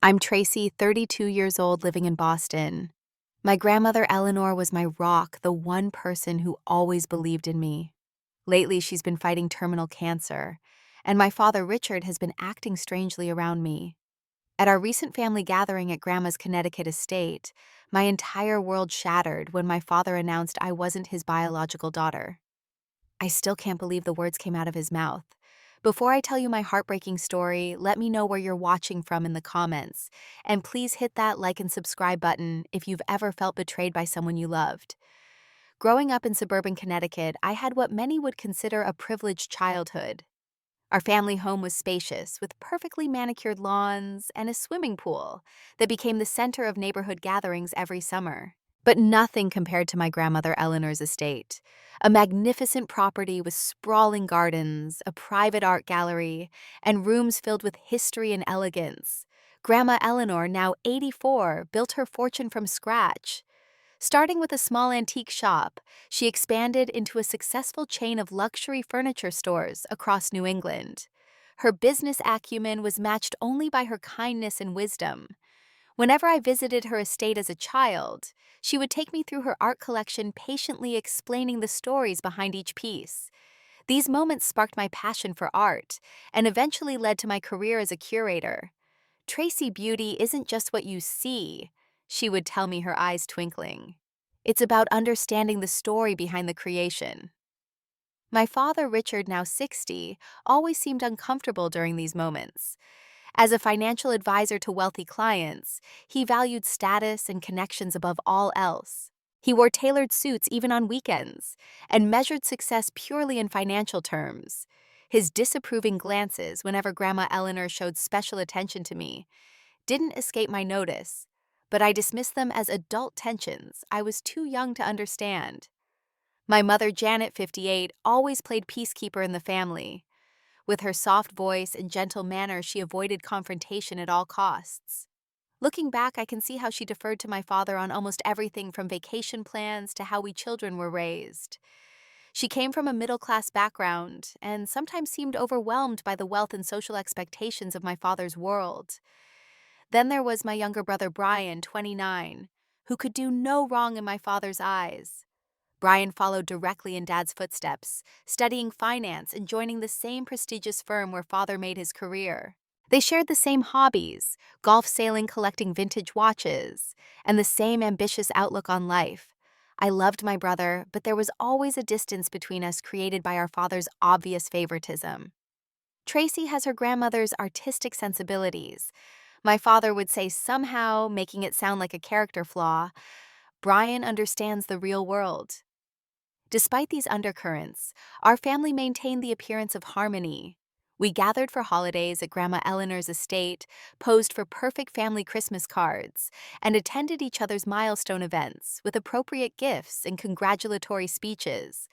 I'm Tracy, 32 years old, living in Boston. My grandmother Eleanor was my rock, the one person who always believed in me. Lately, she's been fighting terminal cancer, and my father Richard has been acting strangely around me. At our recent family gathering at Grandma's Connecticut estate, my entire world shattered when my father announced I wasn't his biological daughter. I still can't believe the words came out of his mouth. Before I tell you my heartbreaking story, let me know where you're watching from in the comments. And please hit that like and subscribe button if you've ever felt betrayed by someone you loved. Growing up in suburban Connecticut, I had what many would consider a privileged childhood. Our family home was spacious, with perfectly manicured lawns and a swimming pool that became the center of neighborhood gatherings every summer. But nothing compared to my grandmother Eleanor's estate. A magnificent property with sprawling gardens, a private art gallery, and rooms filled with history and elegance. Grandma Eleanor, now 84, built her fortune from scratch. Starting with a small antique shop, she expanded into a successful chain of luxury furniture stores across New England. Her business acumen was matched only by her kindness and wisdom. Whenever I visited her estate as a child, she would take me through her art collection, patiently explaining the stories behind each piece. These moments sparked my passion for art and eventually led to my career as a curator. Tracy, beauty isn't just what you see, she would tell me, her eyes twinkling. It's about understanding the story behind the creation. My father, Richard, now 60, always seemed uncomfortable during these moments. As a financial advisor to wealthy clients, he valued status and connections above all else. He wore tailored suits even on weekends and measured success purely in financial terms. His disapproving glances whenever Grandma Eleanor showed special attention to me didn't escape my notice, but I dismissed them as adult tensions I was too young to understand. My mother, Janet, 58, always played peacekeeper in the family. With her soft voice and gentle manner, she avoided confrontation at all costs. Looking back, I can see how she deferred to my father on almost everything from vacation plans to how we children were raised. She came from a middle-class background and sometimes seemed overwhelmed by the wealth and social expectations of my father's world. Then there was my younger brother Brian, 29, who could do no wrong in my father's eyes. Brian followed directly in Dad's footsteps, studying finance and joining the same prestigious firm where Father made his career. They shared the same hobbies, golf, sailing, collecting vintage watches, and the same ambitious outlook on life. I loved my brother, but there was always a distance between us created by our father's obvious favoritism. Tracy has her grandmother's artistic sensibilities. My father would say somehow, making it sound like a character flaw. Brian understands the real world. Despite these undercurrents, our family maintained the appearance of harmony. We gathered for holidays at Grandma Eleanor's estate, posed for perfect family Christmas cards, and attended each other's milestone events with appropriate gifts and congratulatory speeches.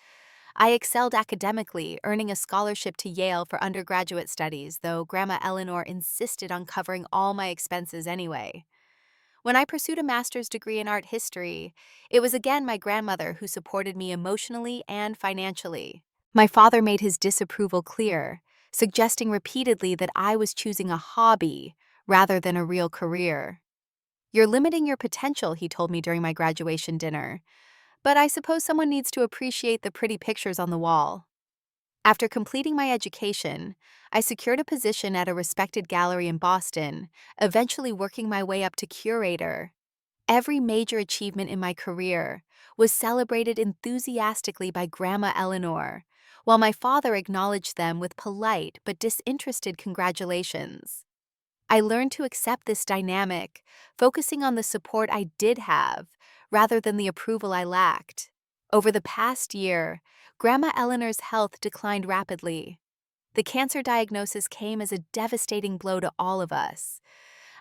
I excelled academically, earning a scholarship to Yale for undergraduate studies, though Grandma Eleanor insisted on covering all my expenses anyway. When I pursued a master's degree in art history, it was again my grandmother who supported me emotionally and financially. My father made his disapproval clear, suggesting repeatedly that I was choosing a hobby rather than a real career. "You're limiting your potential," he told me during my graduation dinner. But I suppose someone needs to appreciate the pretty pictures on the wall. After completing my education, I secured a position at a respected gallery in Boston, eventually working my way up to curator. Every major achievement in my career was celebrated enthusiastically by Grandma Eleanor, while my father acknowledged them with polite but disinterested congratulations. I learned to accept this dynamic, focusing on the support I did have rather than the approval I lacked. Over the past year, Grandma Eleanor's health declined rapidly. The cancer diagnosis came as a devastating blow to all of us.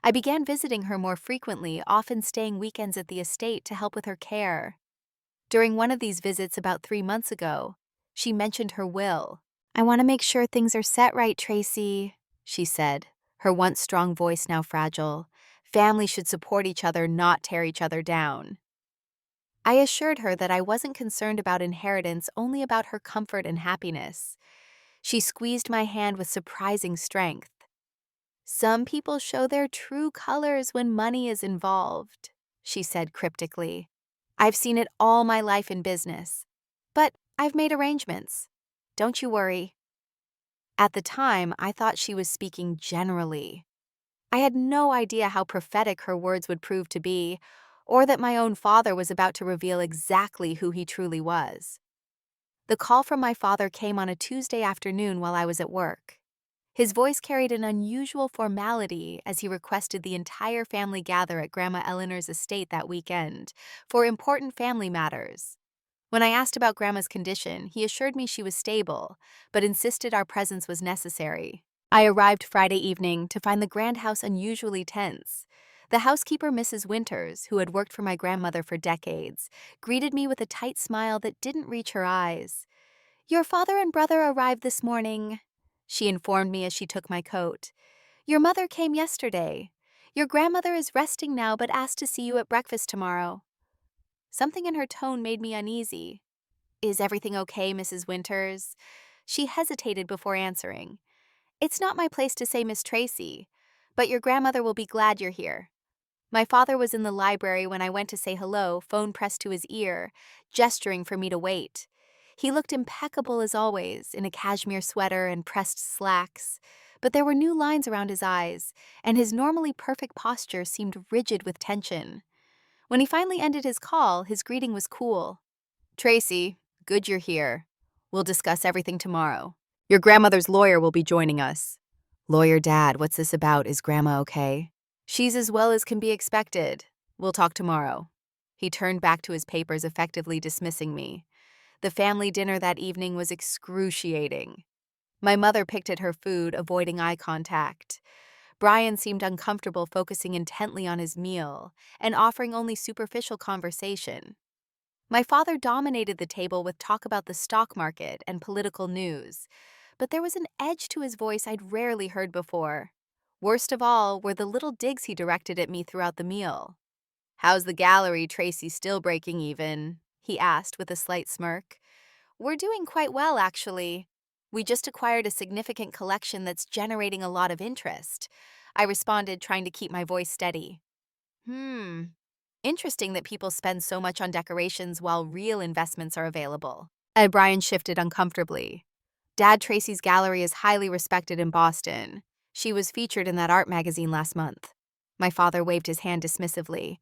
I began visiting her more frequently, often staying weekends at the estate to help with her care. During one of these visits about 3 months ago, she mentioned her will. "I want to make sure things are set right, Tracy," she said, her once strong voice now fragile. "Families should support each other, not tear each other down." I assured her that I wasn't concerned about inheritance, only about her comfort and happiness. She squeezed my hand with surprising strength. Some people show their true colors when money is involved, she said cryptically. I've seen it all my life in business. But I've made arrangements. Don't you worry. At the time, I thought she was speaking generally. I had no idea how prophetic her words would prove to be, or that my own father was about to reveal exactly who he truly was. The call from my father came on a Tuesday afternoon while I was at work. His voice carried an unusual formality as he requested the entire family gather at Grandma Eleanor's estate that weekend for important family matters. When I asked about Grandma's condition, he assured me she was stable, but insisted our presence was necessary. I arrived Friday evening to find the grand house unusually tense. The housekeeper, Mrs. Winters, who had worked for my grandmother for decades, greeted me with a tight smile that didn't reach her eyes. "Your father and brother arrived this morning," she informed me as she took my coat. "Your mother came yesterday. Your grandmother is resting now but asked to see you at breakfast tomorrow." Something in her tone made me uneasy. "Is everything okay, Mrs. Winters?" She hesitated before answering. "It's not my place to say, Miss Tracy, but your grandmother will be glad you're here." My father was in the library when I went to say hello, phone pressed to his ear, gesturing for me to wait. He looked impeccable as always, in a cashmere sweater and pressed slacks, but there were new lines around his eyes, and his normally perfect posture seemed rigid with tension. When he finally ended his call, his greeting was cool. "Tracy, good you're here. We'll discuss everything tomorrow. Your grandmother's lawyer will be joining us." "Lawyer Dad, what's this about? Is Grandma okay?" "She's as well as can be expected. We'll talk tomorrow." He turned back to his papers, effectively dismissing me. The family dinner that evening was excruciating. My mother picked at her food, avoiding eye contact. Brian seemed uncomfortable, focusing intently on his meal and offering only superficial conversation. My father dominated the table with talk about the stock market and political news, but there was an edge to his voice I'd rarely heard before. Worst of all were the little digs he directed at me throughout the meal. "How's the gallery, Tracy, still breaking even?" he asked with a slight smirk. "We're doing quite well, actually. We just acquired a significant collection that's generating a lot of interest," I responded, trying to keep my voice steady. Interesting that people spend so much on decorations while real investments are available." Brian shifted uncomfortably. "Dad, Tracy's gallery is highly respected in Boston. She was featured in that art magazine last month." My father waved his hand dismissively.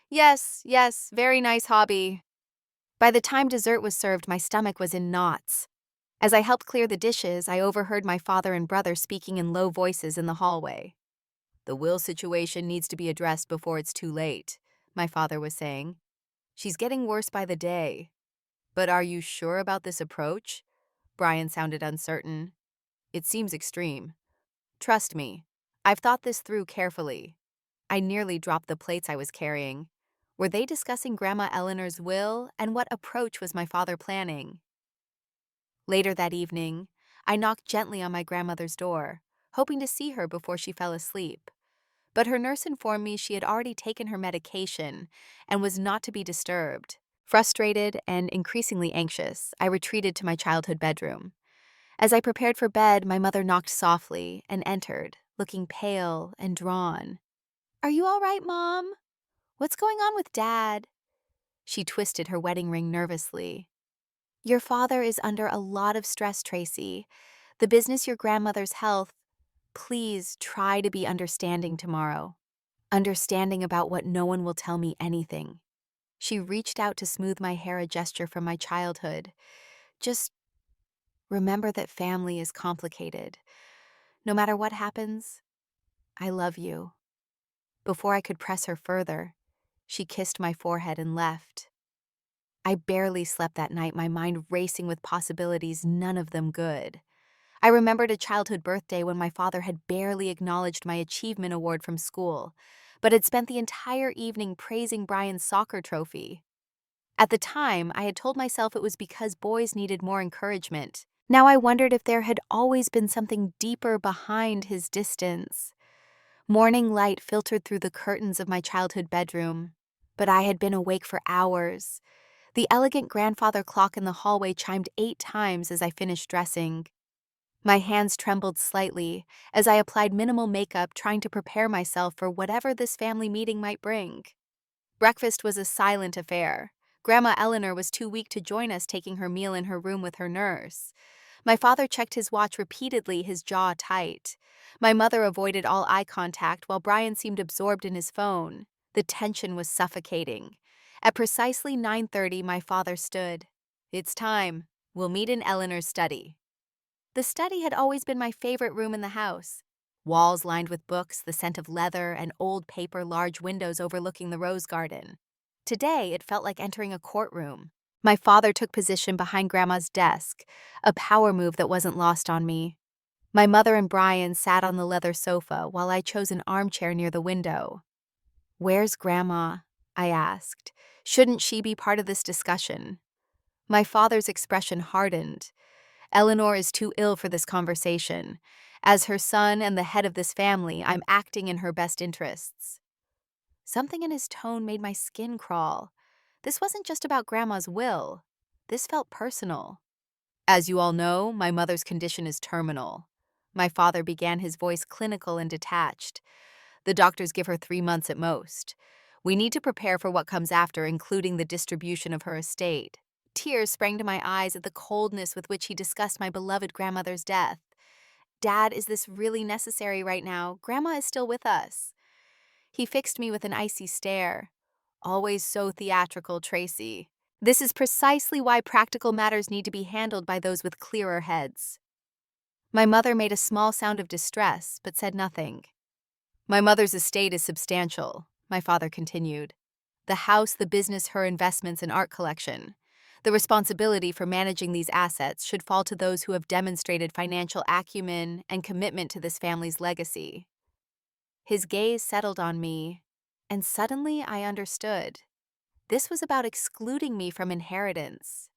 Yes, yes, very nice hobby." By the time dessert was served, my stomach was in knots. As I helped clear the dishes, I overheard my father and brother speaking in low voices in the hallway. "The will situation needs to be addressed before it's too late," my father was saying. "She's getting worse by the day." "But are you sure about this approach?" Brian sounded uncertain. "It seems extreme." "Trust me, I've thought this through carefully." I nearly dropped the plates I was carrying. Were they discussing Grandma Eleanor's will, and what approach was my father planning? Later that evening, I knocked gently on my grandmother's door, hoping to see her before she fell asleep. But her nurse informed me she had already taken her medication and was not to be disturbed. Frustrated and increasingly anxious, I retreated to my childhood bedroom. As I prepared for bed, my mother knocked softly and entered, looking pale and drawn. "Are you all right, Mom? What's going on with Dad?" She twisted her wedding ring nervously. "Your father is under a lot of stress, Tracy. The business, your grandmother's health. Please try to be understanding tomorrow. Understanding about what no one will tell me anything." She reached out to smooth my hair, a gesture from my childhood. "Just remember that family is complicated. No matter what happens, I love you." Before I could press her further, she kissed my forehead and left. I barely slept that night, my mind racing with possibilities, none of them good. I remembered a childhood birthday when my father had barely acknowledged my achievement award from school, but had spent the entire evening praising Brian's soccer trophy. At the time, I had told myself it was because boys needed more encouragement. Now I wondered if there had always been something deeper behind his distance. Morning light filtered through the curtains of my childhood bedroom, but I had been awake for hours. The elegant grandfather clock in the hallway chimed 8 times as I finished dressing. My hands trembled slightly as I applied minimal makeup, trying to prepare myself for whatever this family meeting might bring. Breakfast was a silent affair. Grandma Eleanor was too weak to join us, taking her meal in her room with her nurse. My father checked his watch repeatedly, his jaw tight. My mother avoided all eye contact while Brian seemed absorbed in his phone. The tension was suffocating. At precisely 9:30, my father stood. "It's time. We'll meet in Eleanor's study." The study had always been my favorite room in the house. Walls lined with books, the scent of leather and old paper, large windows overlooking the rose garden. Today, it felt like entering a courtroom. My father took position behind Grandma's desk, a power move that wasn't lost on me. My mother and Brian sat on the leather sofa while I chose an armchair near the window. "Where's Grandma?" I asked. "Shouldn't she be part of this discussion?" My father's expression hardened. "Eleanor is too ill for this conversation. As her son and the head of this family, I'm acting in her best interests." Something in his tone made my skin crawl. This wasn't just about Grandma's will. This felt personal. "As you all know, my mother's condition is terminal." My father began, his voice clinical and detached. "The doctors give her 3 months at most. We need to prepare for what comes after, including the distribution of her estate." Tears sprang to my eyes at the coldness with which he discussed my beloved grandmother's death. "Dad, is this really necessary right now? Grandma is still with us." He fixed me with an icy stare. "Always so theatrical, Tracy. This is precisely why practical matters need to be handled by those with clearer heads." My mother made a small sound of distress, but said nothing. "My mother's estate is substantial," my father continued. "The house, the business, her investments and art collection. The responsibility for managing these assets should fall to those who have demonstrated financial acumen and commitment to this family's legacy." His gaze settled on me, and suddenly I understood. This was about excluding me from inheritance.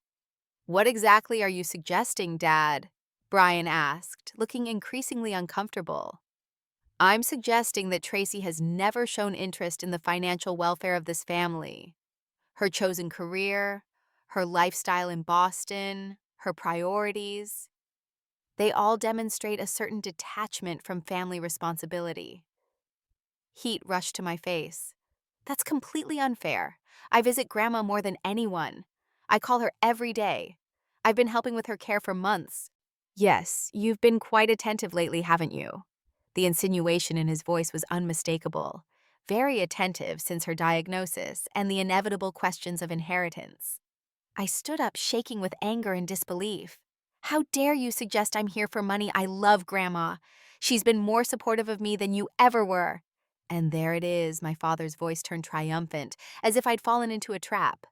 "What exactly are you suggesting, Dad?" Brian asked, looking increasingly uncomfortable. "I'm suggesting that Tracy has never shown interest in the financial welfare of this family. Her chosen career, her lifestyle in Boston, her priorities, they all demonstrate a certain detachment from family responsibility." Heat rushed to my face. "That's completely unfair. I visit Grandma more than anyone. I call her every day. I've been helping with her care for months." "Yes, you've been quite attentive lately, haven't you?" The insinuation in his voice was unmistakable. Very attentive since her diagnosis and the inevitable questions of inheritance. I stood up, shaking with anger and disbelief. "How dare you suggest I'm here for money? I love Grandma. She's been more supportive of me than you ever were." And there it is, my father's voice turned triumphant, as if I'd fallen into a trap.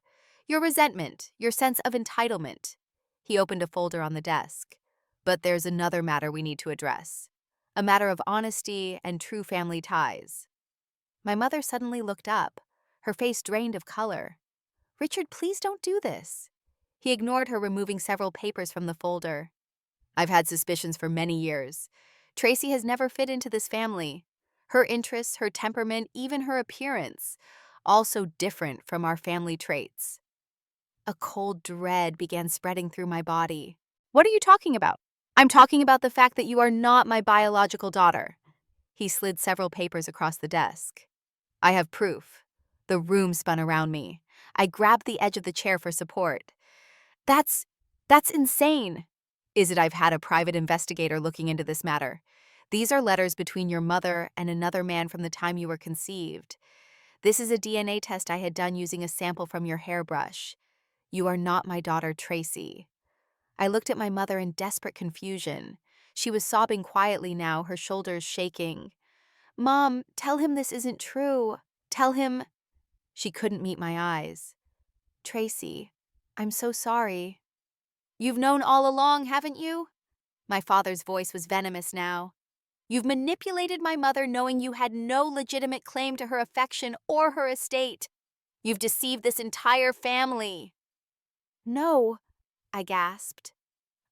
"Your resentment, your sense of entitlement." He opened a folder on the desk. "But there's another matter we need to address. A matter of honesty and true family ties." My mother suddenly looked up, her face drained of color. "Richard, please don't do this." He ignored her, removing several papers from the folder. "I've had suspicions for many years. Tracy has never fit into this family. Her interests, her temperament, even her appearance, all so different from our family traits." A cold dread began spreading through my body. "What are you talking about?" "I'm talking about the fact that you are not my biological daughter." He slid several papers across the desk. "I have proof." The room spun around me. I grabbed the edge of the chair for support. That's insane." "Is it? I've had a private investigator looking into this matter. These are letters between your mother and another man from the time you were conceived. This is a DNA test I had done using a sample from your hairbrush. You are not my daughter, Tracy." I looked at my mother in desperate confusion. She was sobbing quietly now, her shoulders shaking. "Mom, tell him this isn't true. Tell him—" She couldn't meet my eyes. "Tracy, I'm so sorry." "You've known all along, haven't you?" My father's voice was venomous now. "You've manipulated my mother knowing you had no legitimate claim to her affection or her estate. You've deceived this entire family." "No," I gasped.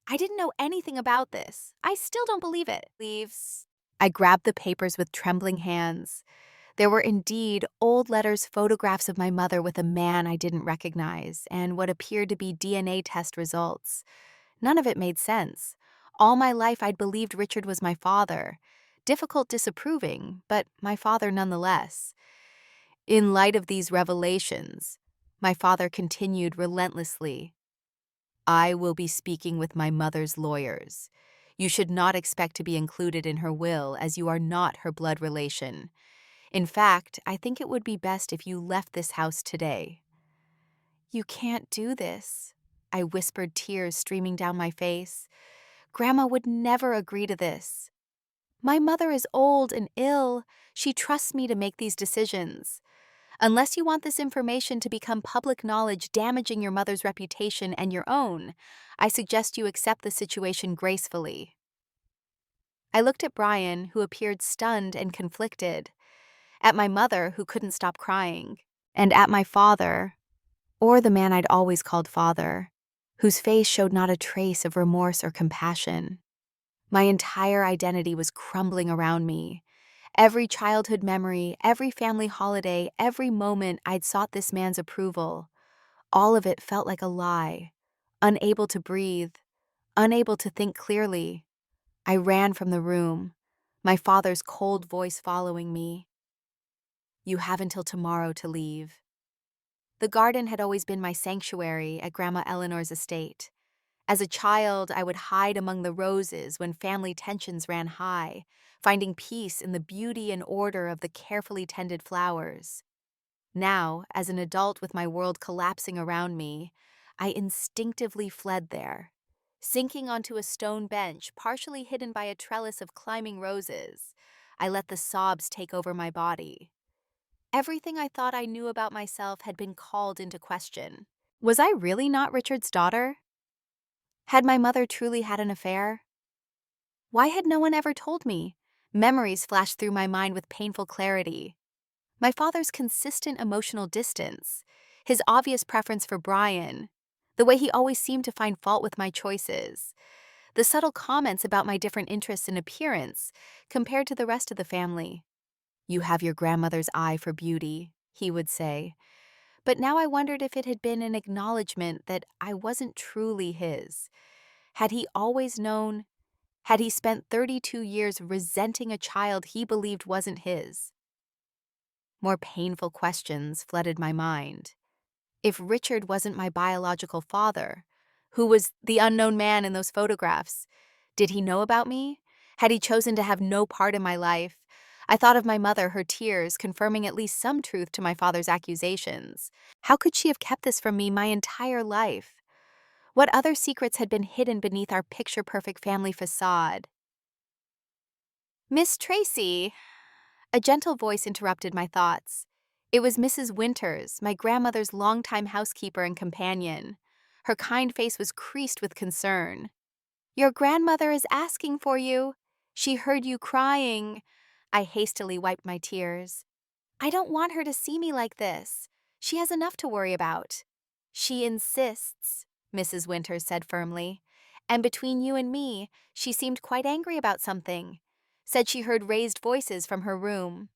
"I didn't know anything about this. I still don't believe it." "Leaves." I grabbed the papers with trembling hands. There were indeed old letters, photographs of my mother with a man I didn't recognize, and what appeared to be DNA test results. None of it made sense. All my life I'd believed Richard was my father. Difficult disapproving, but my father nonetheless. In light of these revelations, my father continued relentlessly. I will be speaking with my mother's lawyers. You should not expect to be included in her will, as you are not her blood relation. In fact, I think it would be best if you left this house today. You can't do this, I whispered, tears streaming down my face. Grandma would never agree to this. My mother is old and ill. She trusts me to make these decisions. Unless you want this information to become public knowledge, damaging your mother's reputation and your own, I suggest you accept the situation gracefully. I looked at Brian, who appeared stunned and conflicted, at my mother, who couldn't stop crying, and at my father, or the man I'd always called father, whose face showed not a trace of remorse or compassion. My entire identity was crumbling around me. Every childhood memory, every family holiday, every moment I'd sought this man's approval. All of it felt like a lie. Unable to breathe, unable to think clearly. I ran from the room, my father's cold voice following me. You have until tomorrow to leave. The garden had always been my sanctuary at Grandma Eleanor's estate. As a child, I would hide among the roses when family tensions ran high, finding peace in the beauty and order of the carefully tended flowers. Now, as an adult with my world collapsing around me, I instinctively fled there. Sinking onto a stone bench, partially hidden by a trellis of climbing roses, I let the sobs take over my body. Everything I thought I knew about myself had been called into question. Was I really not Richard's daughter? Had my mother truly had an affair? Why had no one ever told me? Memories flashed through my mind with painful clarity. My father's consistent emotional distance, his obvious preference for Brian, the way he always seemed to find fault with my choices, the subtle comments about my different interests and appearance compared to the rest of the family. You have your grandmother's eye for beauty, he would say. But now I wondered if it had been an acknowledgement that I wasn't truly his. Had he always known? Had he spent 32 years resenting a child he believed wasn't his? More painful questions flooded my mind. If Richard wasn't my biological father, who was the unknown man in those photographs? Did he know about me? Had he chosen to have no part in my life? I thought of my mother, her tears, confirming at least some truth to my father's accusations. How could she have kept this from me my entire life? What other secrets had been hidden beneath our picture-perfect family facade? Miss Tracy, a gentle voice interrupted my thoughts. It was Mrs. Winters, my grandmother's longtime housekeeper and companion. Her kind face was creased with concern. Your grandmother is asking for you. She heard you crying. I hastily wiped my tears. I don't want her to see me like this. She has enough to worry about. She insists, Mrs. Winters said firmly. And between you and me, she seemed quite angry about something. Said she heard raised voices from her room.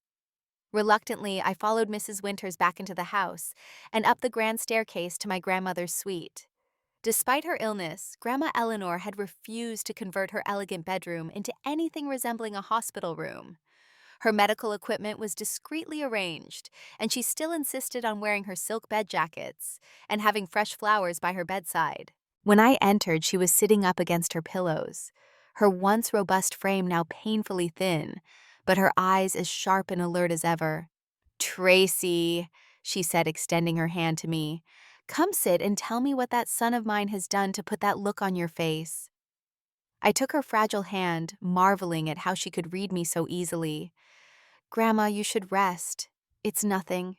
Reluctantly, I followed Mrs. Winters back into the house and up the grand staircase to my grandmother's suite. Despite her illness, Grandma Eleanor had refused to convert her elegant bedroom into anything resembling a hospital room. Her medical equipment was discreetly arranged, and she still insisted on wearing her silk bed jackets and having fresh flowers by her bedside. When I entered, she was sitting up against her pillows, her once robust frame now painfully thin, but her eyes as sharp and alert as ever. Tracy, she said, extending her hand to me. Come sit and tell me what that son of mine has done to put that look on your face. I took her fragile hand, marveling at how she could read me so easily. Grandma, you should rest. It's nothing.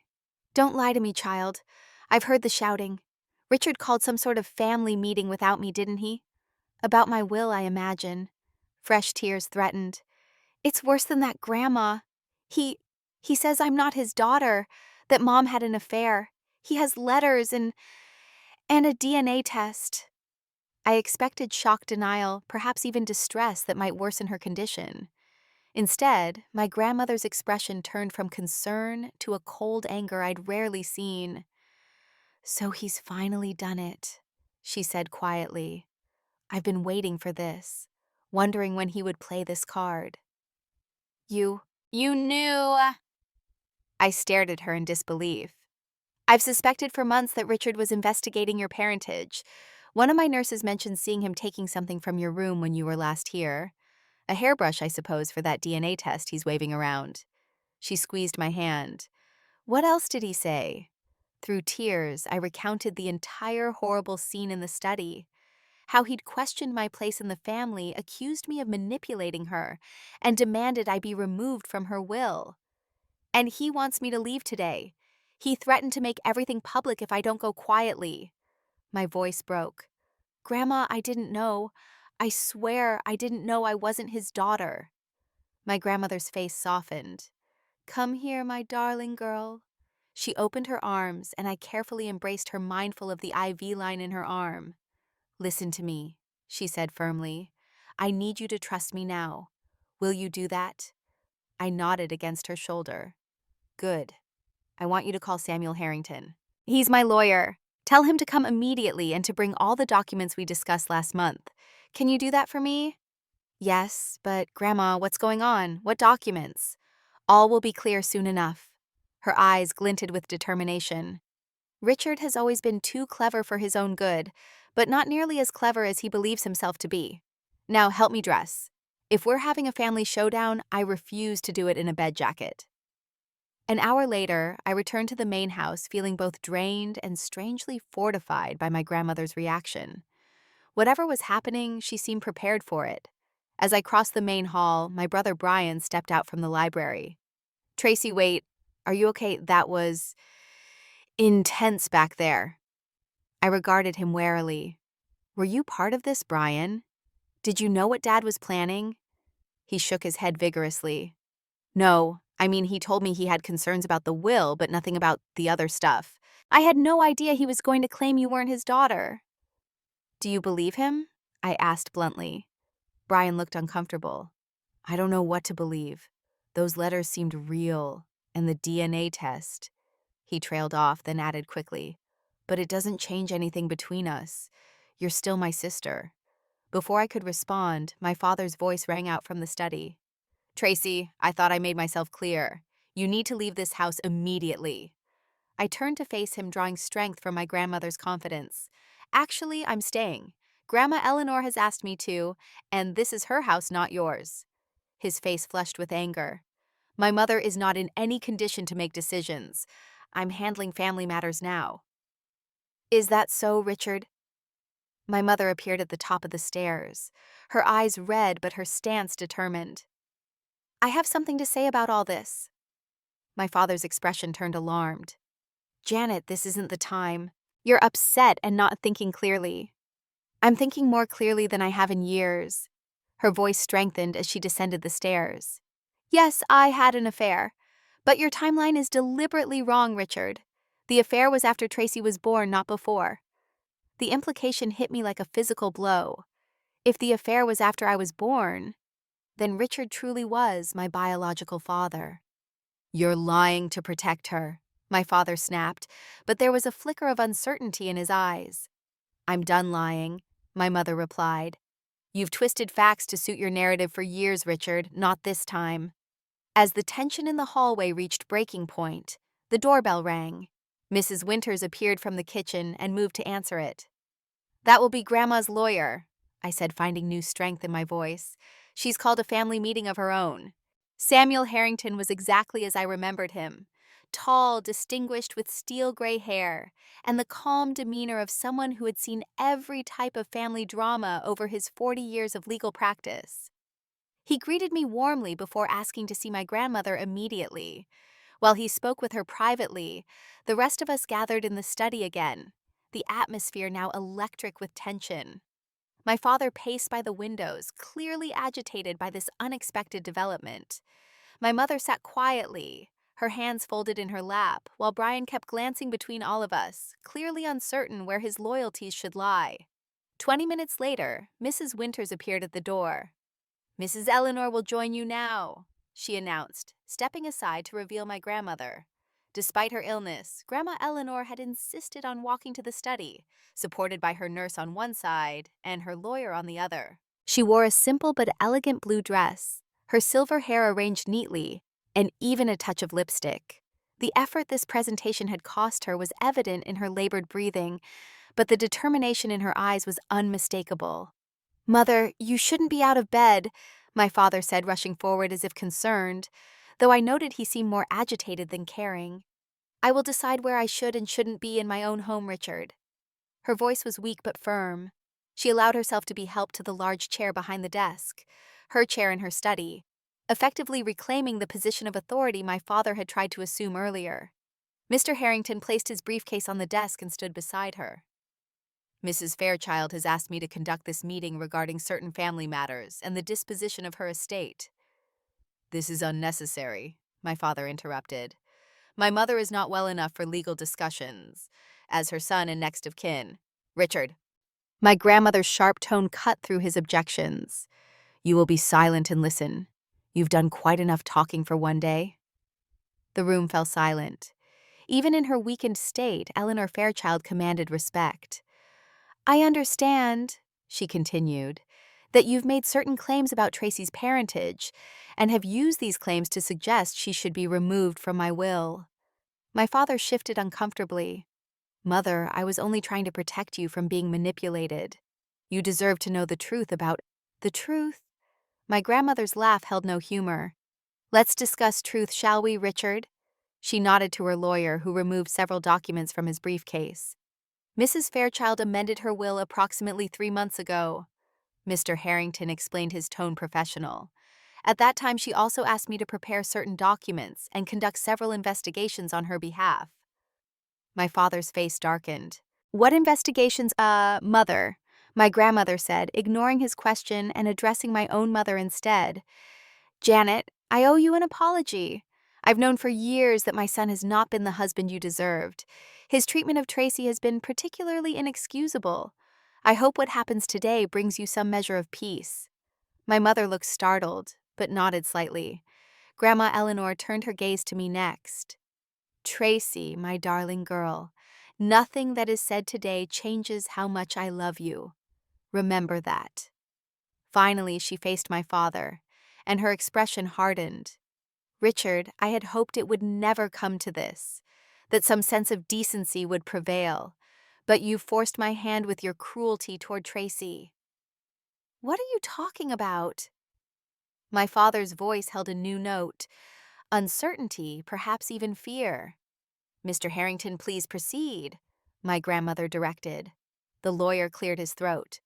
Don't lie to me, child. I've heard the shouting. Richard called some sort of family meeting without me, didn't he? About my will, I imagine. Fresh tears threatened. It's worse than that, Grandma. He says I'm not his daughter, that Mom had an affair. He has letters and a DNA test. I expected shock denial, perhaps even distress that might worsen her condition. Instead, my grandmother's expression turned from concern to a cold anger I'd rarely seen. So he's finally done it, she said quietly. I've been waiting for this. wondering when he would play this card. You knew. I stared at her in disbelief. I've suspected for months that Richard was investigating your parentage. One of my nurses mentioned seeing him taking something from your room when you were last here. A hairbrush, I suppose, for that DNA test he's waving around. She squeezed my hand. What else did he say? Through tears, I recounted the entire horrible scene in the study. How he'd questioned my place in the family, accused me of manipulating her, and demanded I be removed from her will. And he wants me to leave today. He threatened to make everything public if I don't go quietly. My voice broke. Grandma, I didn't know. I swear I didn't know I wasn't his daughter. My grandmother's face softened. Come here, my darling girl. She opened her arms, and I carefully embraced her, mindful of the IV line in her arm. Listen to me, she said firmly. I need you to trust me now. Will you do that? I nodded against her shoulder. Good. I want you to call Samuel Harrington. He's my lawyer. Tell him to come immediately and to bring all the documents we discussed last month. Can you do that for me? Yes, but Grandma, what's going on? What documents? All will be clear soon enough. Her eyes glinted with determination. Richard has always been too clever for his own good, but not nearly as clever as he believes himself to be. Now help me dress. If we're having a family showdown, I refuse to do it in a bed jacket. An hour later, I returned to the main house feeling both drained and strangely fortified by my grandmother's reaction. Whatever was happening, she seemed prepared for it. As I crossed the main hall, my brother Brian stepped out from the library. Tracy, wait. Are you okay? That was intense back there. I regarded him warily. Were you part of this, Brian? Did you know what Dad was planning? He shook his head vigorously. No, I mean, he told me he had concerns about the will, but nothing about the other stuff. I had no idea he was going to claim you weren't his daughter. Do you believe him? I asked bluntly. Brian looked uncomfortable. I don't know what to believe. Those letters seemed real, and the DNA test. He trailed off, then added quickly. But it doesn't change anything between us. You're still my sister. Before I could respond, my father's voice rang out from the study. Tracy, I thought I made myself clear. You need to leave this house immediately. I turned to face him, drawing strength from my grandmother's confidence. Actually, I'm staying. Grandma Eleanor has asked me to, and this is her house, not yours. His face flushed with anger. My mother is not in any condition to make decisions. I'm handling family matters now. Is that so, Richard? My mother appeared at the top of the stairs, her eyes red but her stance determined. I have something to say about all this. My father's expression turned alarmed. Janet, this isn't the time. You're upset and not thinking clearly. I'm thinking more clearly than I have in years. Her voice strengthened as she descended the stairs. Yes, I had an affair. But your timeline is deliberately wrong, Richard. The affair was after Tracy was born, not before. The implication hit me like a physical blow. If the affair was after I was born, then Richard truly was my biological father. You're lying to protect her, my father snapped, but there was a flicker of uncertainty in his eyes. I'm done lying, my mother replied. You've twisted facts to suit your narrative for years, Richard, not this time. As the tension in the hallway reached breaking point, the doorbell rang. Mrs. Winters appeared from the kitchen and moved to answer it. That will be Grandma's lawyer, I said, finding new strength in my voice. She's called a family meeting of her own. Samuel Harrington was exactly as I remembered him. Tall, distinguished with steel-gray hair, and the calm demeanor of someone who had seen every type of family drama over his 40 years of legal practice. He greeted me warmly before asking to see my grandmother immediately. While he spoke with her privately, the rest of us gathered in the study again, the atmosphere now electric with tension. My father paced by the windows, clearly agitated by this unexpected development. My mother sat quietly, her hands folded in her lap, while Brian kept glancing between all of us, clearly uncertain where his loyalties should lie. 20 minutes later, Mrs. Winters appeared at the door. Mrs. Eleanor will join you now, she announced, stepping aside to reveal my grandmother. Despite her illness, Grandma Eleanor had insisted on walking to the study, supported by her nurse on one side and her lawyer on the other. She wore a simple but elegant blue dress, her silver hair arranged neatly, and even a touch of lipstick. The effort this presentation had cost her was evident in her labored breathing, but the determination in her eyes was unmistakable. "Mother, you shouldn't be out of bed," my father said, rushing forward as if concerned, though I noted he seemed more agitated than caring. "I will decide where I should and shouldn't be in my own home, Richard." Her voice was weak but firm. She allowed herself to be helped to the large chair behind the desk, her chair in her study, effectively reclaiming the position of authority my father had tried to assume earlier. Mr. Harrington placed his briefcase on the desk and stood beside her. "Mrs. Fairchild has asked me to conduct this meeting regarding certain family matters and the disposition of her estate." "This is unnecessary," my father interrupted. "My mother is not well enough for legal discussions. As her son and next of kin." "Richard." My grandmother's sharp tone cut through his objections. "You will be silent and listen. You've done quite enough talking for one day." The room fell silent. Even in her weakened state, Eleanor Fairchild commanded respect. "I understand," she continued, "that you've made certain claims about Tracy's parentage and have used these claims to suggest she should be removed from my will." My father shifted uncomfortably. "Mother, I was only trying to protect you from being manipulated. You deserve to know the truth about—" "The truth?" My grandmother's laugh held no humor. "Let's discuss truth, shall we, Richard?" She nodded to her lawyer, who removed several documents from his briefcase. "Mrs. Fairchild amended her will approximately 3 months ago." Mr. Harrington explained, his tone professional. "At that time, she also asked me to prepare certain documents and conduct several investigations on her behalf." My father's face darkened. "What investigations, mother?" my grandmother said, ignoring his question and addressing my own mother instead. "Janet, I owe you an apology. I've known for years that my son has not been the husband you deserved. His treatment of Tracy has been particularly inexcusable. I hope what happens today brings you some measure of peace." My mother looked startled, but nodded slightly. Grandma Eleanor turned her gaze to me next. "Tracy, my darling girl, nothing that is said today changes how much I love you. Remember that." Finally, she faced my father, and her expression hardened. "Richard, I had hoped it would never come to this, that some sense of decency would prevail, but you forced my hand with your cruelty toward Tracy." "What are you talking about?" My father's voice held a new note, uncertainty, perhaps even fear. "Mr. Harrington, please proceed," my grandmother directed. The lawyer cleared his throat.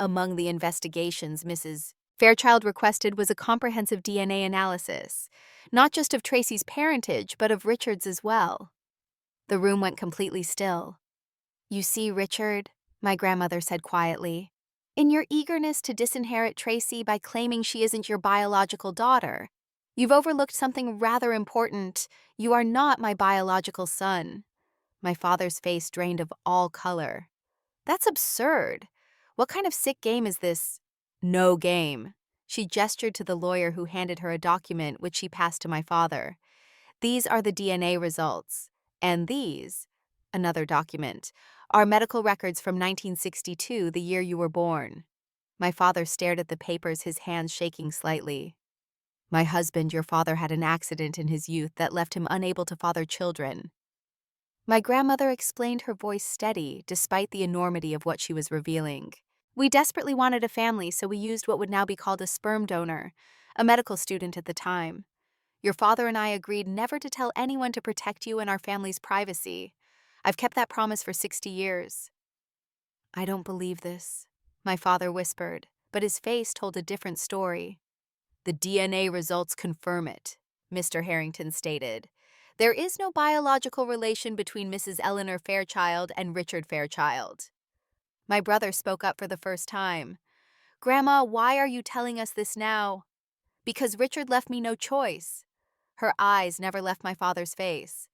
"Among the investigations Mrs. Fairchild requested was a comprehensive DNA analysis, not just of Tracy's parentage, but of Richard's as well." The room went completely still. "You see, Richard," my grandmother said quietly, "in your eagerness to disinherit Tracy by claiming she isn't your biological daughter, you've overlooked something rather important. You are not my biological son." My father's face drained of all color. "That's absurd. What kind of sick game is this?" "No game." She gestured to the lawyer, who handed her a document which she passed to my father. "These are the DNA results. And these," another document, "are medical records from 1962, the year you were born." My father stared at the papers, his hands shaking slightly. "My husband, your father, had an accident in his youth that left him unable to father children." My grandmother explained, her voice steady, despite the enormity of what she was revealing. "We desperately wanted a family, so we used what would now be called a sperm donor, a medical student at the time. Your father and I agreed never to tell anyone to protect you and our family's privacy. I've kept that promise for 60 years. "I don't believe this," my father whispered, but his face told a different story. "The DNA results confirm it," Mr. Harrington stated. "There is no biological relation between Mrs. Eleanor Fairchild and Richard Fairchild." My brother spoke up for the first time. "Grandma, why are you telling us this now?" "Because Richard left me no choice." Her eyes never left my father's face.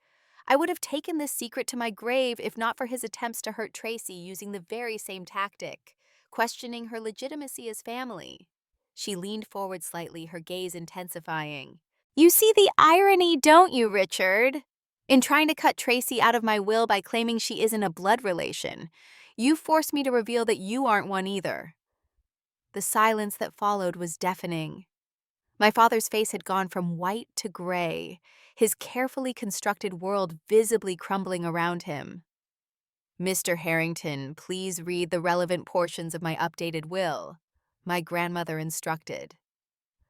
"I would have taken this secret to my grave if not for his attempts to hurt Tracy using the very same tactic, questioning her legitimacy as family." She leaned forward slightly, her gaze intensifying. "You see the irony, don't you, Richard? In trying to cut Tracy out of my will by claiming she isn't a blood relation, you forced me to reveal that you aren't one either." The silence that followed was deafening. My father's face had gone from white to gray, his carefully constructed world visibly crumbling around him. "Mr. Harrington, please read the relevant portions of my updated will," my grandmother instructed.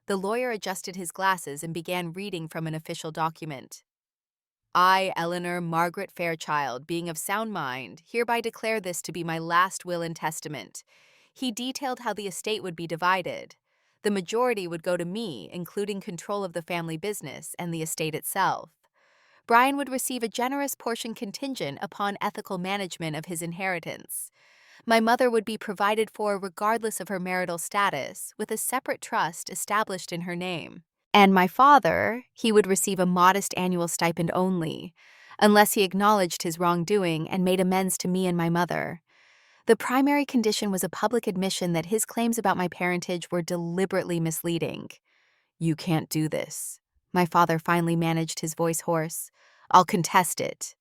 The lawyer adjusted his glasses and began reading from an official document. "I, Eleanor Margaret Fairchild, being of sound mind, hereby declare this to be my last will and testament." He detailed how the estate would be divided. The majority would go to me, including control of the family business and the estate itself. Brian would receive a generous portion contingent upon ethical management of his inheritance. My mother would be provided for regardless of her marital status, with a separate trust established in her name. And my father, he would receive a modest annual stipend only, unless he acknowledged his wrongdoing and made amends to me and my mother. The primary condition was a public admission that his claims about my parentage were deliberately misleading. "You can't do this." My father finally managed his voice hoarse. "I'll contest it."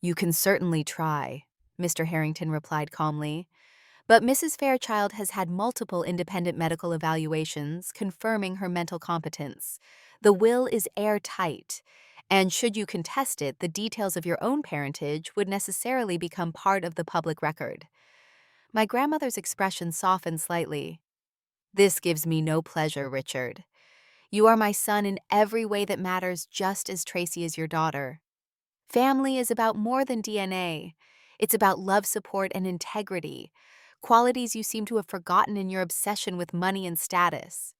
"You can certainly try," Mr. Harrington replied calmly. "But Mrs. Fairchild has had multiple independent medical evaluations confirming her mental competence. The will is airtight, and should you contest it, the details of your own parentage would necessarily become part of the public record." My grandmother's expression softened slightly. "This gives me no pleasure, Richard. You are my son in every way that matters, just as Tracy is your daughter. Family is about more than DNA. It's about love, support, and integrity, qualities you seem to have forgotten in your obsession with money and status."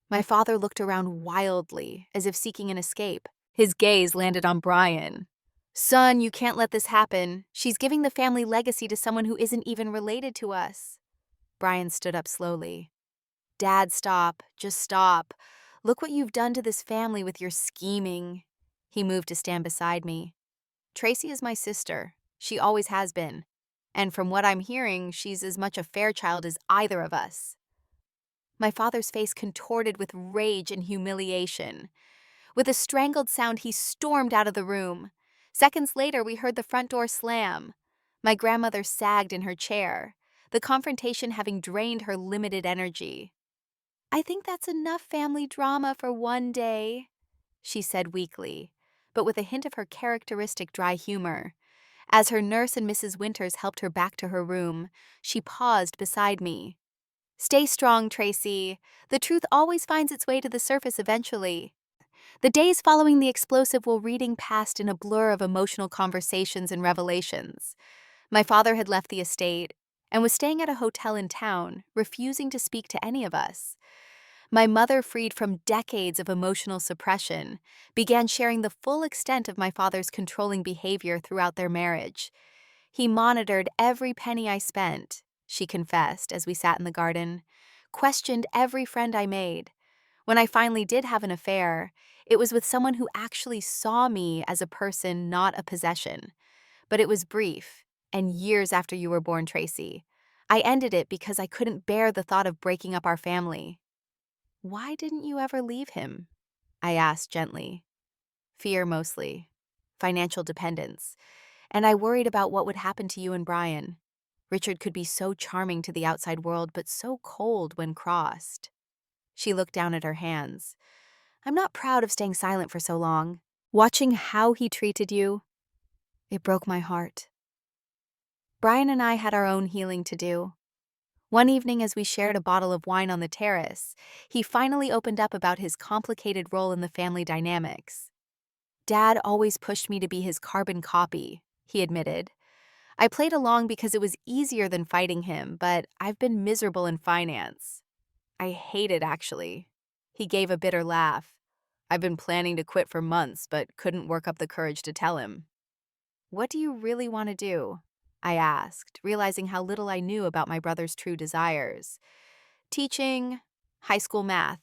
My father looked around wildly, as if seeking an escape. His gaze landed on Brian. "Son, you can't let this happen. She's giving the family legacy to someone who isn't even related to us." Brian stood up slowly. "Dad, stop. Just stop. Look what you've done to this family with your scheming." He moved to stand beside me. "Tracy is my sister. She always has been. And from what I'm hearing, she's as much a Fairchild as either of us." My father's face contorted with rage and humiliation. With a strangled sound, he stormed out of the room. Seconds later, we heard the front door slam. My grandmother sagged in her chair, the confrontation having drained her limited energy. "I think that's enough family drama for one day," she said weakly, but with a hint of her characteristic dry humor. As her nurse and Mrs. Winters helped her back to her room, she paused beside me. "Stay strong, Tracy. The truth always finds its way to the surface eventually." The days following the explosive will reading past in a blur of emotional conversations and revelations. My father had left the estate and was staying at a hotel in town, refusing to speak to any of us. My mother, freed from decades of emotional suppression, began sharing the full extent of my father's controlling behavior throughout their marriage. "He monitored every penny I spent," she confessed as we sat in the garden, "questioned every friend I made. When I finally did have an affair, it was with someone who actually saw me as a person, not a possession. But it was brief, and years after you were born, Tracy. I ended it because I couldn't bear the thought of breaking up our family." "Why didn't you ever leave him?" I asked gently. "Fear mostly. Financial dependence. And I worried about what would happen to you and Brian. Richard could be so charming to the outside world, but so cold when crossed." She looked down at her hands. "I'm not proud of staying silent for so long. Watching how he treated you, it broke my heart." Brian and I had our own healing to do. One evening, as we shared a bottle of wine on the terrace, he finally opened up about his complicated role in the family dynamics. "Dad always pushed me to be his carbon copy," he admitted. "I played along because it was easier than fighting him, but I've been miserable in finance. I hate it, actually." He gave a bitter laugh. "I've been planning to quit for months, but couldn't work up the courage to tell him." "What do you really want to do?" I asked, realizing how little I knew about my brother's true desires. "Teaching, high school math."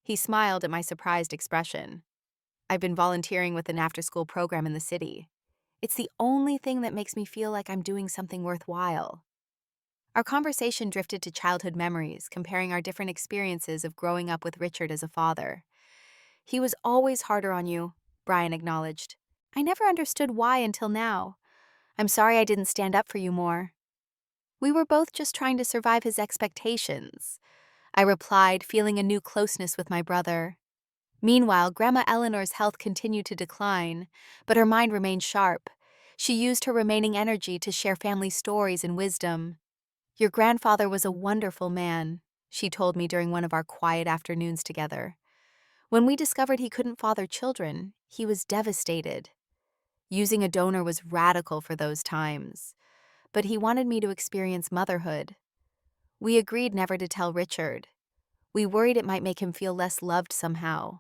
He smiled at my surprised expression. "I've been volunteering with an after-school program in the city. It's the only thing that makes me feel like I'm doing something worthwhile." Our conversation drifted to childhood memories, comparing our different experiences of growing up with Richard as a father. "He was always harder on you," Brian acknowledged. "I never understood why until now. I'm sorry I didn't stand up for you more." We were both just trying to survive his expectations, I replied, feeling a new closeness with my brother. Meanwhile, Grandma Eleanor's health continued to decline, but her mind remained sharp. She used her remaining energy to share family stories and wisdom. Your grandfather was a wonderful man, she told me during one of our quiet afternoons together. When we discovered he couldn't father children, he was devastated. Using a donor was radical for those times, but he wanted me to experience motherhood. We agreed never to tell Richard. We worried it might make him feel less loved somehow.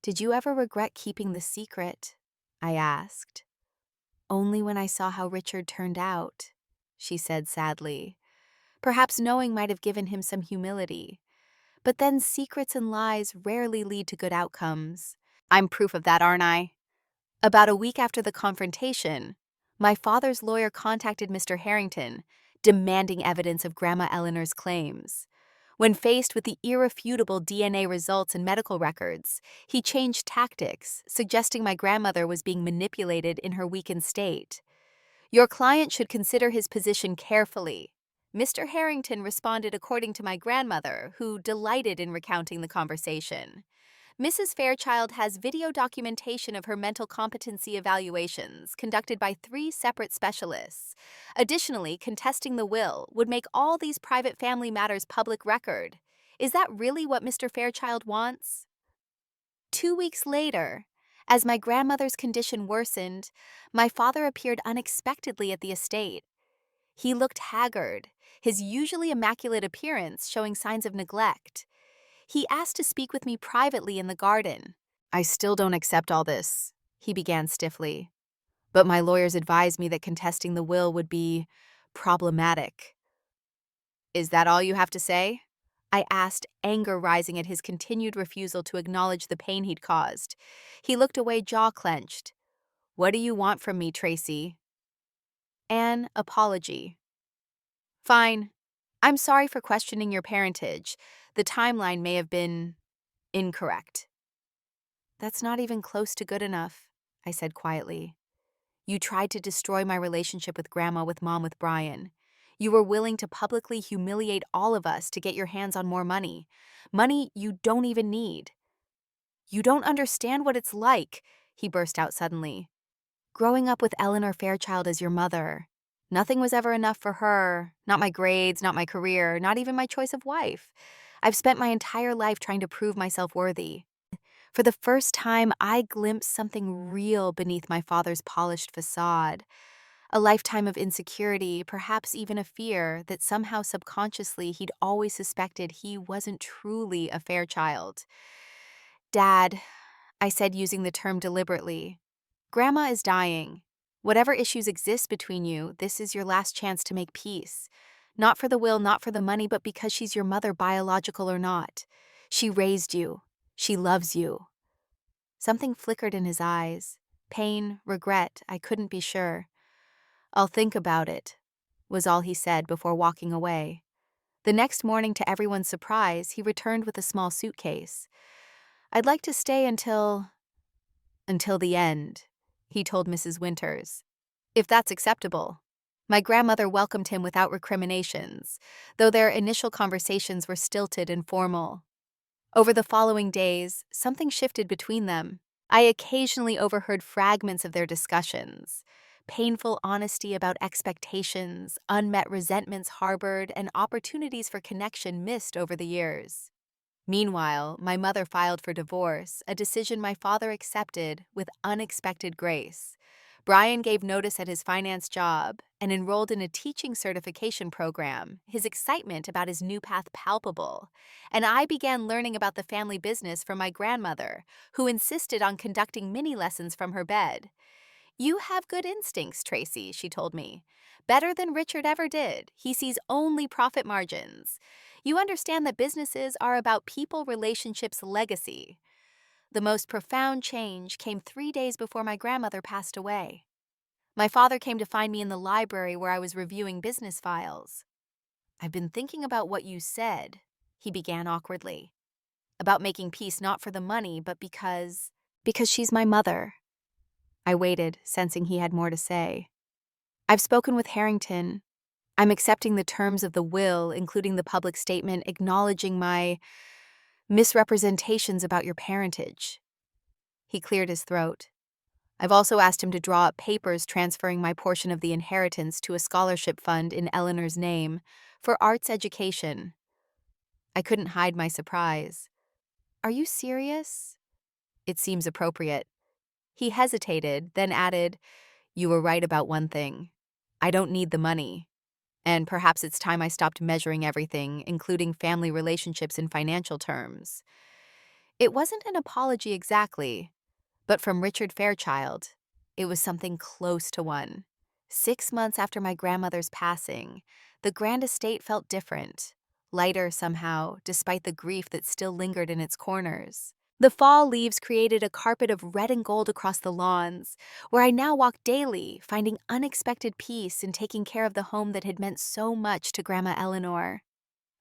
Did you ever regret keeping the secret? I asked. Only when I saw how Richard turned out, she said sadly. Perhaps knowing might have given him some humility. But then secrets and lies rarely lead to good outcomes. I'm proof of that, aren't I? About a week after the confrontation, my father's lawyer contacted Mr. Harrington, demanding evidence of Grandma Eleanor's claims. When faced with the irrefutable DNA results and medical records, he changed tactics, suggesting my grandmother was being manipulated in her weakened state. Your client should consider his position carefully. Mr. Harrington responded according to my grandmother, who delighted in recounting the conversation. Mrs. Fairchild has video documentation of her mental competency evaluations conducted by 3 separate specialists. Additionally, contesting the will would make all these private family matters public record. Is that really what Mr. Fairchild wants? 2 weeks later, as my grandmother's condition worsened, my father appeared unexpectedly at the estate. He looked haggard, his usually immaculate appearance showing signs of neglect. He asked to speak with me privately in the garden. I still don't accept all this, he began stiffly. But my lawyers advised me that contesting the will would be problematic. Is that all you have to say? I asked, anger rising at his continued refusal to acknowledge the pain he'd caused. He looked away, jaw clenched. What do you want from me, Tracy? An apology. Fine. I'm sorry for questioning your parentage. The timeline may have been incorrect. That's not even close to good enough, I said quietly. You tried to destroy my relationship with Grandma, with Mom, with Brian. You were willing to publicly humiliate all of us to get your hands on more money. Money you don't even need. You don't understand what it's like, he burst out suddenly. Growing up with Eleanor Fairchild as your mother. Nothing was ever enough for her. Not my grades, not my career, not even my choice of wife. I've spent my entire life trying to prove myself worthy. For the first time, I glimpsed something real beneath my father's polished facade. A lifetime of insecurity, perhaps even a fear that somehow subconsciously he'd always suspected he wasn't truly a Fairchild. Dad, I said, using the term deliberately, Grandma is dying. Whatever issues exist between you, this is your last chance to make peace. Not for the will, not for the money, but because she's your mother, biological or not. She raised you. She loves you. Something flickered in his eyes. Pain, regret, I couldn't be sure. I'll think about it, was all he said before walking away. The next morning, to everyone's surprise, he returned with a small suitcase. I'd like to stay until the end, he told Mrs. Winters. If that's acceptable. My grandmother welcomed him without recriminations, though their initial conversations were stilted and formal. Over the following days, something shifted between them. I occasionally overheard fragments of their discussions. Painful honesty about expectations, unmet resentments harbored, and opportunities for connection missed over the years. Meanwhile, my mother filed for divorce, a decision my father accepted with unexpected grace. Brian gave notice at his finance job and enrolled in a teaching certification program, his excitement about his new path palpable. And I began learning about the family business from my grandmother, who insisted on conducting mini lessons from her bed. You have good instincts, Tracy, she told me. Better than Richard ever did. He sees only profit margins. You understand that businesses are about people, relationships, legacy. The most profound change came 3 days before my grandmother passed away. My father came to find me in the library where I was reviewing business files. I've been thinking about what you said, he began awkwardly. About making peace not for the money, but because she's my mother. I waited, sensing he had more to say. I've spoken with Harrington. I'm accepting the terms of the will, including the public statement acknowledging my misrepresentations about your parentage." He cleared his throat. "I've also asked him to draw up papers transferring my portion of the inheritance to a scholarship fund in Eleanor's name for arts education." I couldn't hide my surprise. "Are you serious?" "It seems appropriate." He hesitated, then added, "You were right about one thing. I don't need the money. And perhaps it's time I stopped measuring everything, including family relationships in financial terms." It wasn't an apology exactly, but from Richard Fairchild, it was something close to one. 6 months after my grandmother's passing, the grand estate felt different, lighter somehow, despite the grief that still lingered in its corners. The fall leaves created a carpet of red and gold across the lawns, where I now walk daily, finding unexpected peace in taking care of the home that had meant so much to Grandma Eleanor.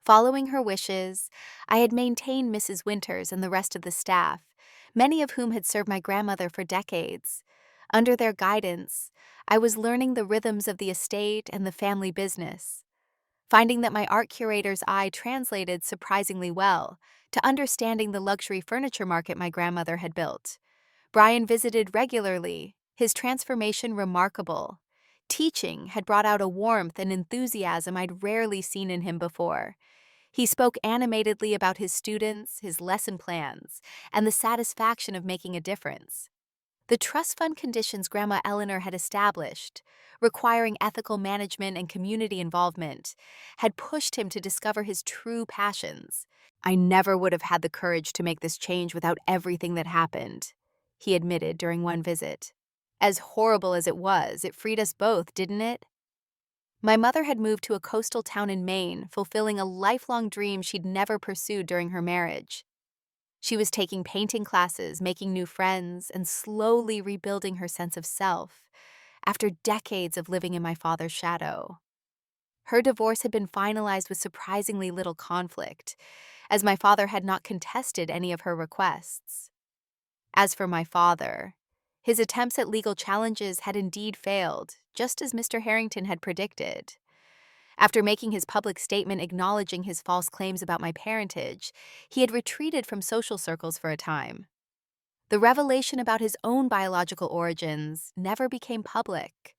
Following her wishes, I had maintained Mrs. Winters and the rest of the staff, many of whom had served my grandmother for decades. Under their guidance, I was learning the rhythms of the estate and the family business, finding that my art curator's eye translated surprisingly well to understanding the luxury furniture market my grandmother had built. Brian visited regularly, his transformation remarkable. Teaching had brought out a warmth and enthusiasm I'd rarely seen in him before. He spoke animatedly about his students, his lesson plans, and the satisfaction of making a difference. The trust fund conditions Grandma Eleanor had established, requiring ethical management and community involvement, had pushed him to discover his true passions. "I never would have had the courage to make this change without everything that happened," he admitted during one visit. "As horrible as it was, it freed us both, didn't it?" My mother had moved to a coastal town in Maine, fulfilling a lifelong dream she'd never pursued during her marriage. She was taking painting classes, making new friends, and slowly rebuilding her sense of self after decades of living in my father's shadow. Her divorce had been finalized with surprisingly little conflict, as my father had not contested any of her requests. As for my father, his attempts at legal challenges had indeed failed, just as Mr. Harrington had predicted. After making his public statement acknowledging his false claims about my parentage, he had retreated from social circles for a time. The revelation about his own biological origins never became public,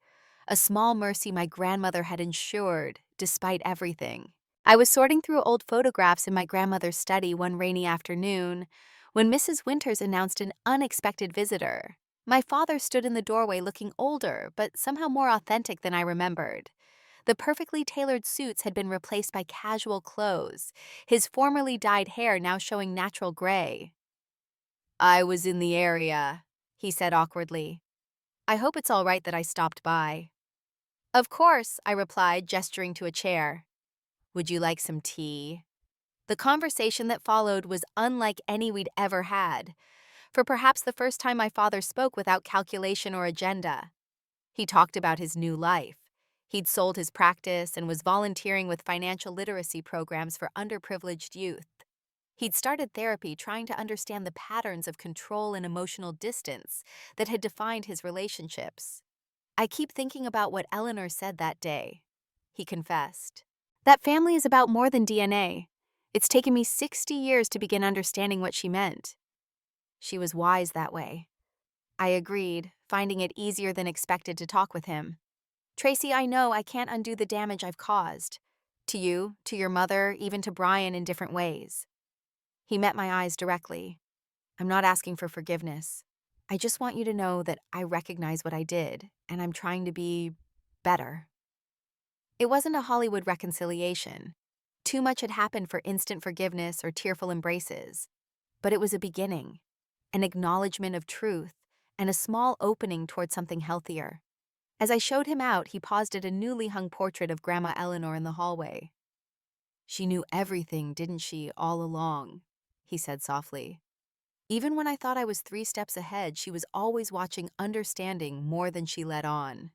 a small mercy my grandmother had ensured despite everything. I was sorting through old photographs in my grandmother's study one rainy afternoon when Mrs. Winters announced an unexpected visitor. My father stood in the doorway looking older, but somehow more authentic than I remembered. The perfectly tailored suits had been replaced by casual clothes, his formerly dyed hair now showing natural gray. "I was in the area," he said awkwardly. "I hope it's all right that I stopped by." "Of course," I replied, gesturing to a chair. "Would you like some tea?" The conversation that followed was unlike any we'd ever had, for perhaps the first time my father spoke without calculation or agenda. He talked about his new life. He'd sold his practice and was volunteering with financial literacy programs for underprivileged youth. He'd started therapy trying to understand the patterns of control and emotional distance that had defined his relationships. "I keep thinking about what Eleanor said that day," he confessed. "That family is about more than DNA. It's taken me 60 years to begin understanding what she meant." She was wise that way. I agreed, finding it easier than expected to talk with him. "Tracy, I know I can't undo the damage I've caused. To you, to your mother, even to Brian in different ways." He met my eyes directly. "I'm not asking for forgiveness. I just want you to know that I recognize what I did, and I'm trying to be better." It wasn't a Hollywood reconciliation. Too much had happened for instant forgiveness or tearful embraces. But it was a beginning, an acknowledgement of truth, and a small opening toward something healthier. As I showed him out, he paused at a newly hung portrait of Grandma Eleanor in the hallway. "She knew everything, didn't she, all along?" he said softly. "Even when I thought I was 3 steps ahead, she was always watching, understanding more than she let on."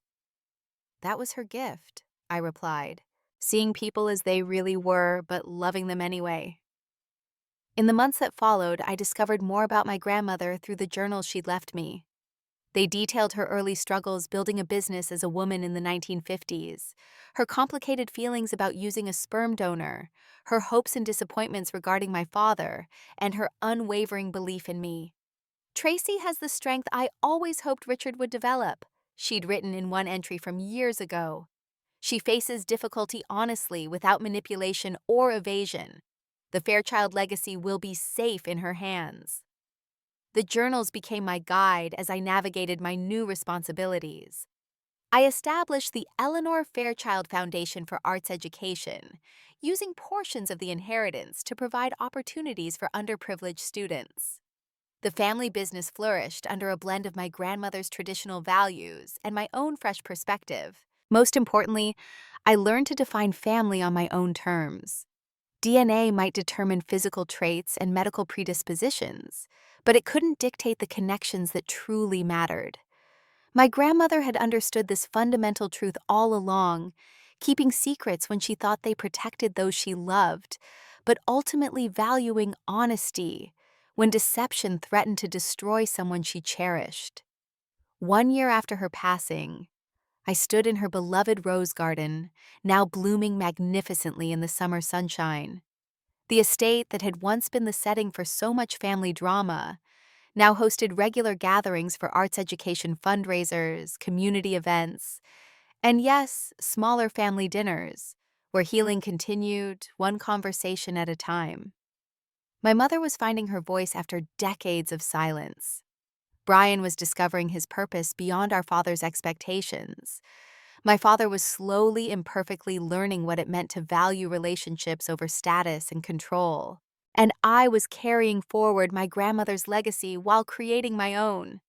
"That was her gift," I replied, "seeing people as they really were, but loving them anyway." In the months that followed, I discovered more about my grandmother through the journals she'd left me. They detailed her early struggles building a business as a woman in the 1950s, her complicated feelings about using a sperm donor, her hopes and disappointments regarding my father, and her unwavering belief in me. Tracy has the strength I always hoped Richard would develop, she'd written in one entry from years ago. She faces difficulty honestly without manipulation or evasion. The Fairchild legacy will be safe in her hands. The journals became my guide as I navigated my new responsibilities. I established the Eleanor Fairchild Foundation for Arts Education, using portions of the inheritance to provide opportunities for underprivileged students. The family business flourished under a blend of my grandmother's traditional values and my own fresh perspective. Most importantly, I learned to define family on my own terms. DNA might determine physical traits and medical predispositions, but it couldn't dictate the connections that truly mattered. My grandmother had understood this fundamental truth all along, keeping secrets when she thought they protected those she loved, but ultimately valuing honesty when deception threatened to destroy someone she cherished. 1 year after her passing, I stood in her beloved rose garden, now blooming magnificently in the summer sunshine. The estate that had once been the setting for so much family drama now hosted regular gatherings for arts education fundraisers, community events, and yes, smaller family dinners, where healing continued, one conversation at a time. My mother was finding her voice after decades of silence. Brian was discovering his purpose beyond our father's expectations. My father was slowly, imperfectly learning what it meant to value relationships over status and control. And I was carrying forward my grandmother's legacy while creating my own.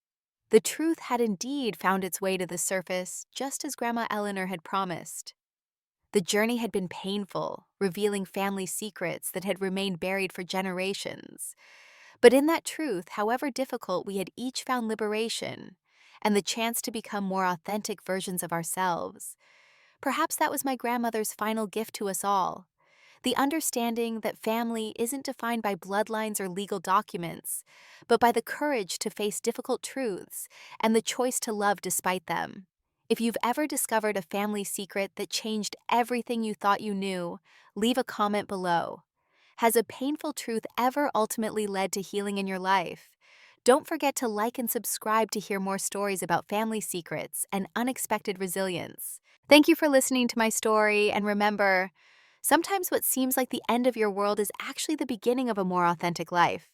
The truth had indeed found its way to the surface, just as Grandma Eleanor had promised. The journey had been painful, revealing family secrets that had remained buried for generations. But in that truth, however difficult, we had each found liberation and the chance to become more authentic versions of ourselves. Perhaps that was my grandmother's final gift to us all. The understanding that family isn't defined by bloodlines or legal documents, but by the courage to face difficult truths and the choice to love despite them. If you've ever discovered a family secret that changed everything you thought you knew, leave a comment below. Has a painful truth ever ultimately led to healing in your life? Don't forget to like and subscribe to hear more stories about family secrets and unexpected resilience. Thank you for listening to my story, and remember, sometimes what seems like the end of your world is actually the beginning of a more authentic life.